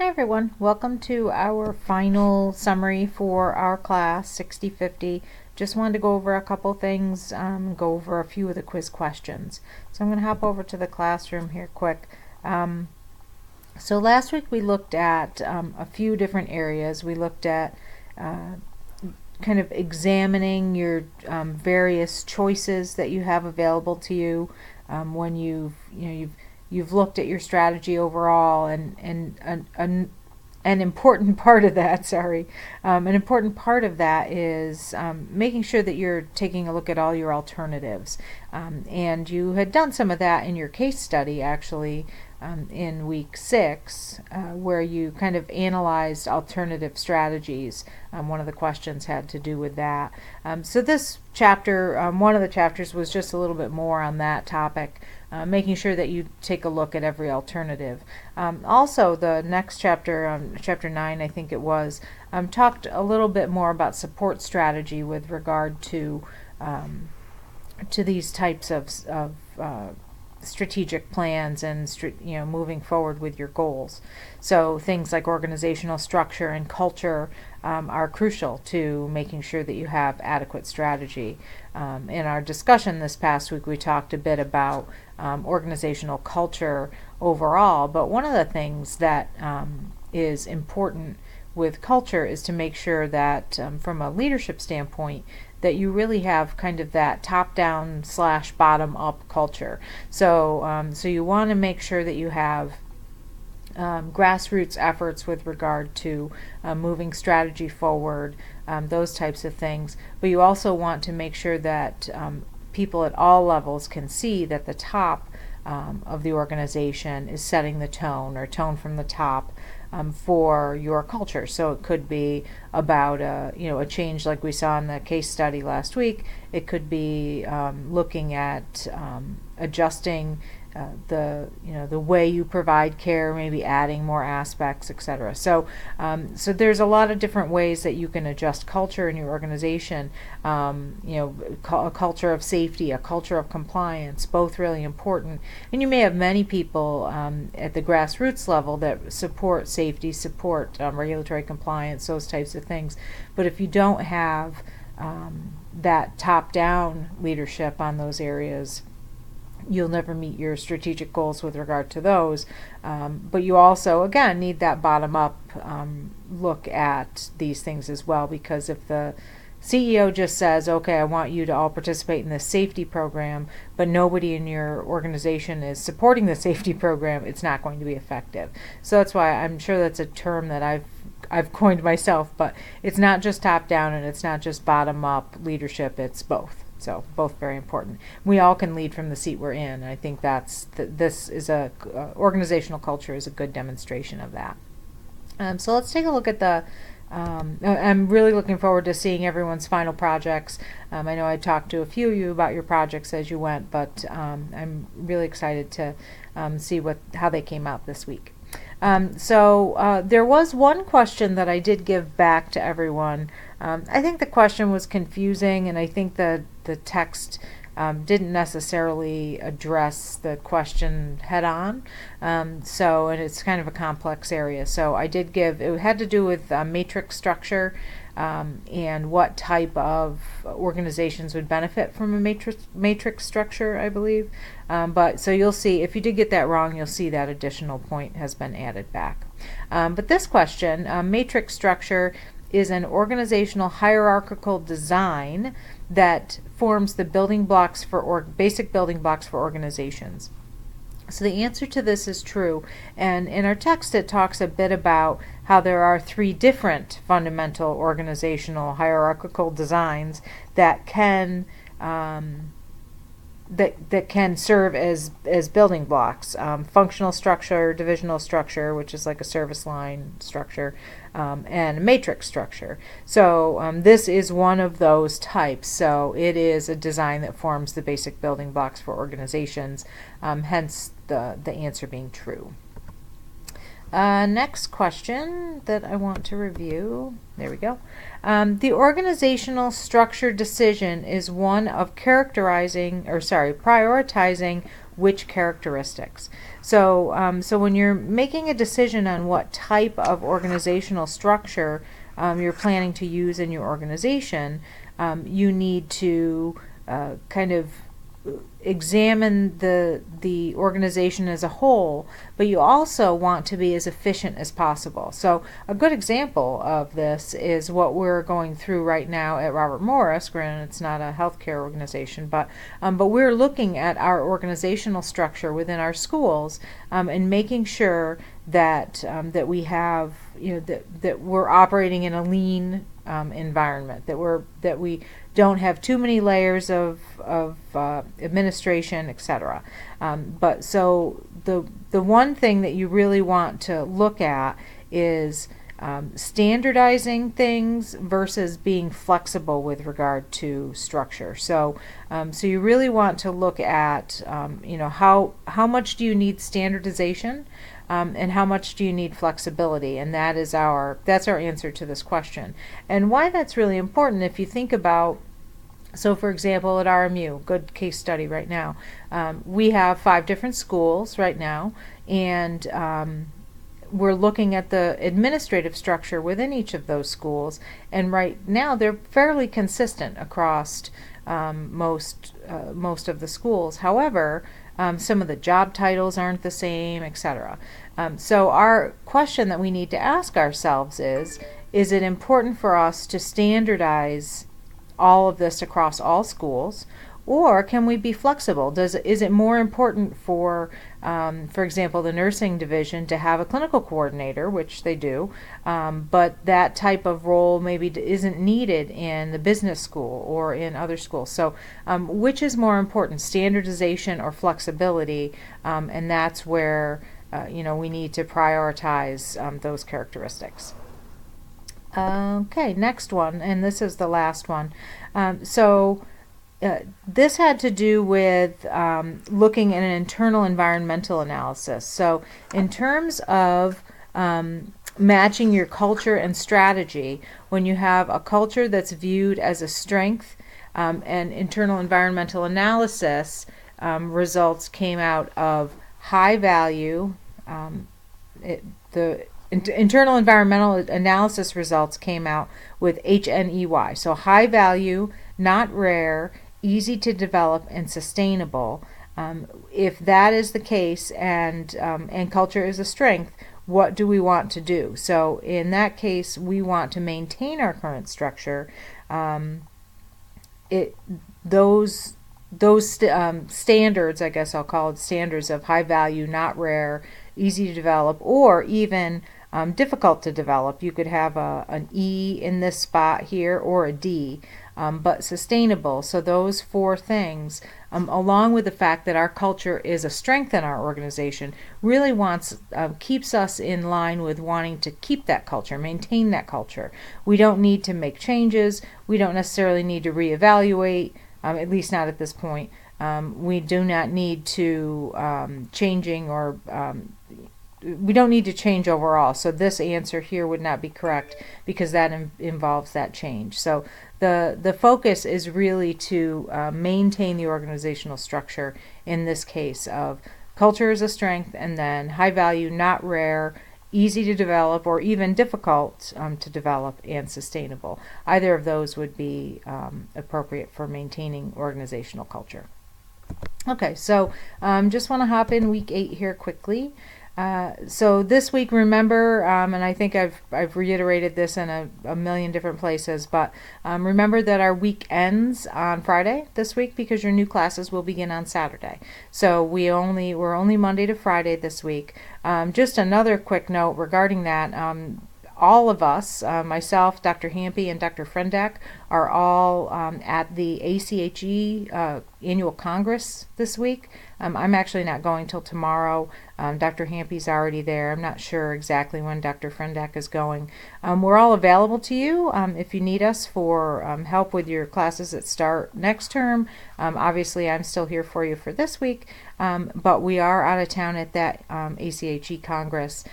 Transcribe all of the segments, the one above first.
Hi everyone, welcome to our final summary for our class 6050. Just wanted to go over a couple things, go over a few of the quiz questions. So I'm going to hop over to the classroom here quick. So last week we looked at a few different areas. We looked at kind of examining your various choices that you have available to you when you've looked at your strategy overall, and an important part of that, an important part of that is making sure that you're taking a look at all your alternatives. And you had done some of that in your case study, actually, in week 6, where you kind of analyzed alternative strategies. One of the questions had to do with that. So this chapter, one of the chapters was just a little bit more on that topic. Making sure that you take a look at every alternative. Also, the next chapter, chapter 9, I think it was, talked a little bit more about support strategy with regard to these types of strategic plans and moving forward with your goals. So things like organizational structure and culture are crucial to making sure that you have adequate strategy. In our discussion this past week, we talked a bit about organizational culture overall, but one of the things that is important with culture is to make sure that from a leadership standpoint, that you really have kind of that top-down / bottom-up culture. So, so you want to make sure that you have grassroots efforts with regard to moving strategy forward, those types of things. But you also want to make sure that people at all levels can see that the top of the organization is setting the tone, or tone from the top, for your culture. So it could be about a change like we saw in the case study last week. It could be looking at adjusting the way you provide care, maybe adding more aspects, etc. So so there's a lot of different ways that you can adjust culture in your organization. A culture of safety, a culture of compliance, both really important. And you may have many people at the grassroots level that support safety, support regulatory compliance, those types of things. But if you don't have that top-down leadership on those areas, you'll never meet your strategic goals with regard to those. But you also, again, need that bottom-up look at these things as well, because if the CEO just says, okay, I want you to all participate in this safety program, but nobody in your organization is supporting the safety program, it's not going to be effective. So that's why I'm sure that's a term that I've coined myself, but it's not just top-down and it's not just bottom-up leadership, it's both. So both very important. We all can lead from the seat we're in. I think this is organizational culture is a good demonstration of that. So let's take a look at the. I'm really looking forward to seeing everyone's final projects. I know I talked to a few of you about your projects as you went, but I'm really excited to see how they came out this week. So there was one question that I did give back to everyone. I think the question was confusing, and I think the text didn't necessarily address the question head on. And it's kind of a complex area. So I did give, it had to do with matrix structure and what type of organizations would benefit from a matrix structure, I believe. But so you'll see, if you did get that wrong, you'll see that additional point has been added back. But this question, matrix structure is an organizational hierarchical design that forms the building blocks for basic building blocks for organizations. So the answer to this is true, and in our text it talks a bit about how there are 3 different fundamental organizational hierarchical designs that can that can serve as building blocks. Functional structure, divisional structure, which is like a service line structure, and matrix structure. So this is one of those types. So it is a design that forms the basic building blocks for organizations, hence the answer being true. Next question that I want to review. There we go. The organizational structure decision is one of prioritizing which characteristics. So when you're making a decision on what type of organizational structure you're planning to use in your organization, you need to kind of examine the organization as a whole, but you also want to be as efficient as possible. So a good example of this is what we're going through right now at Robert Morris. Granted, it's not a healthcare organization, but we're looking at our organizational structure within our schools and making sure that that we have, that we're operating in a lean environment, that we don't have too many layers of administration, etc. But so the one thing that you really want to look at is standardizing things versus being flexible with regard to structure. So you really want to look at how much do you need standardization, and how much do you need flexibility, and that's our answer to this question. And why that's really important, if you think about, so for example, at RMU, good case study right now, we have 5 different schools right now, and we're looking at the administrative structure within each of those schools, and right now they're fairly consistent across most of the schools. However, some of the job titles aren't the same, etc. So our question that we need to ask ourselves is it important for us to standardize all of this across all schools, or can we be flexible? Is it more important for example, the nursing division to have a clinical coordinator, which they do, but that type of role maybe isn't needed in the business school or in other schools? So which is more important, standardization or flexibility? And that's where we need to prioritize those characteristics. Okay, next one, and this is the last one. This had to do with looking at an internal environmental analysis. So in terms of matching your culture and strategy, when you have a culture that's viewed as a strength, and internal environmental analysis results came out of high value, internal environmental analysis results came out with HNEY. So high value, not rare, easy to develop, and sustainable. If that is the case, and culture is a strength, what do we want to do? So in that case, we want to maintain our current structure. Those standards, I guess I'll call it standards, of high value, not rare, easy to develop, or even difficult to develop. You could have an E in this spot here, or a D, but sustainable. So those 4 things, along with the fact that our culture is a strength in our organization, really keeps us in line with wanting to keep that culture, maintain that culture. We don't need to make changes. We don't necessarily need to reevaluate, at least not at this point. We do not need to we don't need to change overall. So this answer here would not be correct, because that involves that change. So the focus is really to maintain the organizational structure, in this case of culture is a strength, and then high value, not rare, easy to develop, or even difficult to develop, and sustainable. Either of those would be appropriate for maintaining organizational culture. Okay, so just want to hop in week 8 here quickly. So this week, remember, and I think I've reiterated this in a million different places, but remember that our week ends on Friday this week, because your new classes will begin on Saturday. So we're only Monday to Friday this week. Just another quick note regarding that. All of us, myself, Dr. Hampe, and Dr. Frendak, are all at the ACHE annual Congress this week. I'm actually not going till tomorrow. Dr. Hampe's already there. I'm not sure exactly when Dr. Frendak is going. We're all available to you if you need us for help with your classes that start next term. Obviously, I'm still here for you for this week, but we are out of town at that ACHE Congress.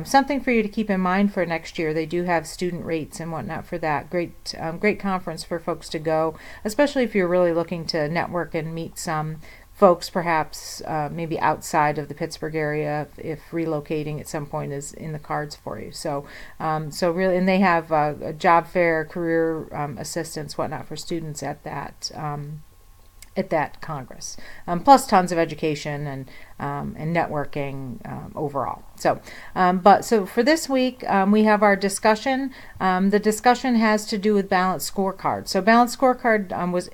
Something for you to keep in mind for next year. They do have student rates and whatnot for that. Great conference for folks to go, especially if you're really looking to network and meet some folks perhaps maybe outside of the Pittsburgh area if relocating at some point is in the cards for you. So really, and they have a job fair, career assistance, whatnot for students at that Congress, plus tons of education and networking overall. So for this week, we have our discussion. The discussion has to do with balanced scorecard. So balanced scorecard was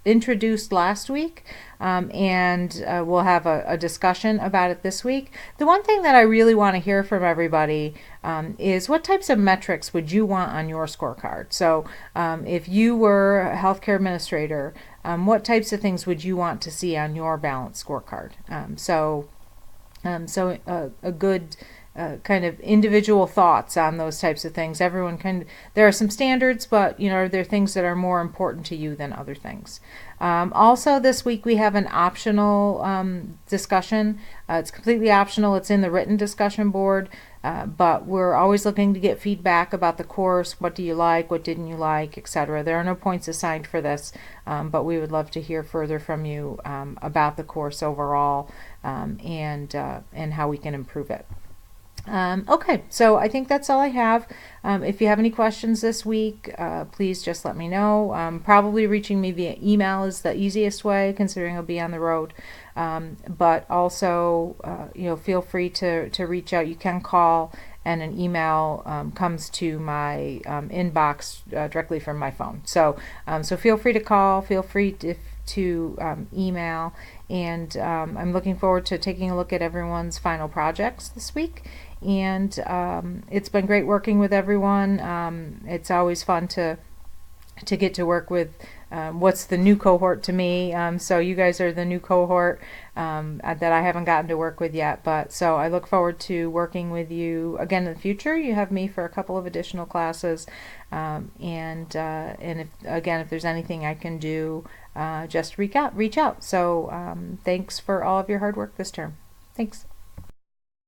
introduced last week, and we'll have a discussion about it this week. The one thing that I really want to hear from everybody is what types of metrics would you want on your scorecard? So if you were a healthcare administrator, what types of things would you want to see on your balanced scorecard? So a good kind of individual thoughts on those types of things. There are some standards, but there are things that are more important to you than other things. Also this week we have an optional discussion. It's completely optional. It's in the written discussion board, but we're always looking to get feedback about the course. What do you like? What didn't you like? Etc. There are no points assigned for this, but we would love to hear further from you about the course overall, and how we can improve it. Okay, so I think that's all I have. If you have any questions this week, please just let me know. Probably reaching me via email is the easiest way, considering I'll be on the road. But also, feel free to reach out. You can call, and an email comes to my inbox directly from my phone. So feel free to call. Feel free to email. And I'm looking forward to taking a look at everyone's final projects this week. And it's been great working with everyone. It's always fun to get to work with what's the new cohort to me. So you guys are the new cohort that I haven't gotten to work with yet. But so I look forward to working with you again in the future. You have me for a couple of additional classes. And if there's anything I can do, just reach out. So thanks for all of your hard work this term. Thanks.